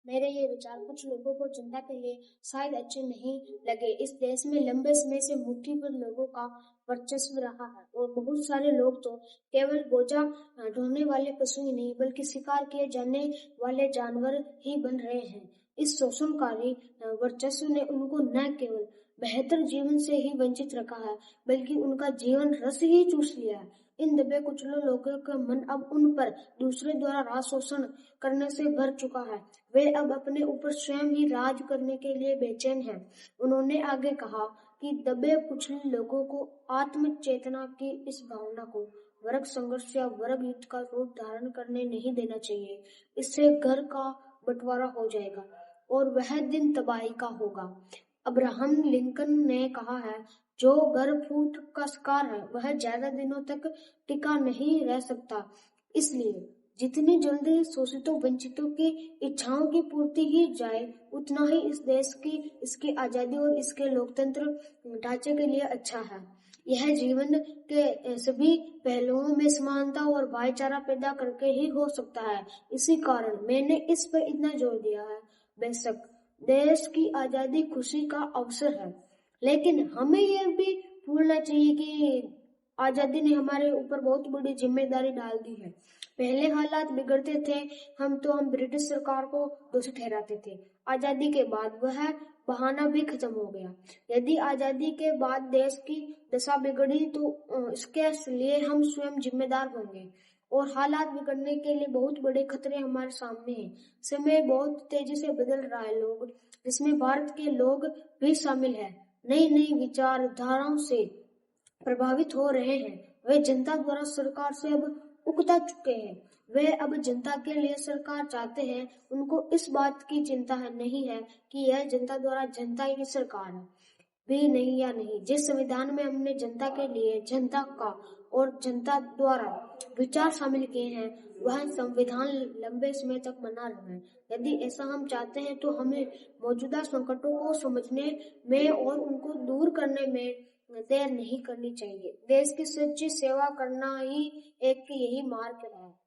मेरे ये विचार कुछ लोगों को जनता के लिए शायद अच्छे नहीं लगे। इस देश में लंबे समय से मुट्ठी भर लोगों का वर्चस्व रहा है और बहुत सारे लोग तो केवल बोझा ढोने वाले पशु ही नहीं बल्कि शिकार किए जाने वाले जानवर ही बन रहे हैं। इस शोषणकारी वर्चस्व ने उनको न केवल बेहतर जीवन से ही वंचित रखा है बल्कि उनका जीवन रस ही चूस लिया है। इन दबे कुचले लोगों का मन अब उन पर दूसरे द्वारा राज शोषण करने से भर चुका है। वे अब अपने ऊपर स्वयं ही राज करने के लिए बेचैन हैं। उन्होंने आगे कहा कि दबे कुचले लोगों को आत्म चेतना की इस भावना को वर्ग संघर्ष या वर्ग युद्ध का रूप धारण करने नहीं देना चाहिए। इससे घर का बंटवारा हो जाएगा और वह दिन तबाही का होगा। अब्राहम लिंकन ने कहा है, जो गर्म फूट का शिकार है वह ज्यादा दिनों तक टिका नहीं रह सकता। इसलिए जितनी जल्दी शोषितों वंचितों की इच्छाओं की पूर्ति ही जाए उतना ही इस देश की, इसकी आजादी और इसके लोकतंत्र ढांचे के लिए अच्छा है। यह जीवन के सभी पहलुओं में समानता और भाईचारा पैदा करके ही हो सकता है। इसी कारण मैंने इस पर इतना जोर दिया है। बेशक देश की आजादी खुशी का अवसर है, लेकिन हमें यह भी भूलना चाहिए कि आजादी ने हमारे ऊपर बहुत बड़ी जिम्मेदारी डाल दी है। पहले हालात बिगड़ते थे, हम ब्रिटिश सरकार को दोषी ठहराते थे। आजादी के बाद वह बहाना भी खत्म हो गया। यदि आजादी के बाद देश की दशा बिगड़ी तो इसके लिए हम स्वयं जिम्मेदार होंगे और हालात बिगड़ने के लिए बहुत बड़े खतरे हमारे सामने हैं। समय बहुत तेजी से बदल रहा है, लोग जिसमें भारत के लोग भी शामिल हैं, नई नई विचारधाराओं से प्रभावित हो रहे हैं। वे जनता द्वारा सरकार से अब उकता चुके हैं। वे अब जनता के लिए सरकार चाहते हैं। उनको इस बात की चिंता नहीं है कि यह जनता द्वारा जनता की सरकार है भी नहीं या नहीं। जिस संविधान में हमने जनता के लिए, जनता का और जनता द्वारा विचार शामिल किए हैं, वह संविधान लंबे समय तक बना रहे। यदि ऐसा हम चाहते हैं तो हमें मौजूदा संकटों को समझने में और उनको दूर करने में देर नहीं करनी चाहिए। देश की सच्ची सेवा करना ही एक यही मार्ग है।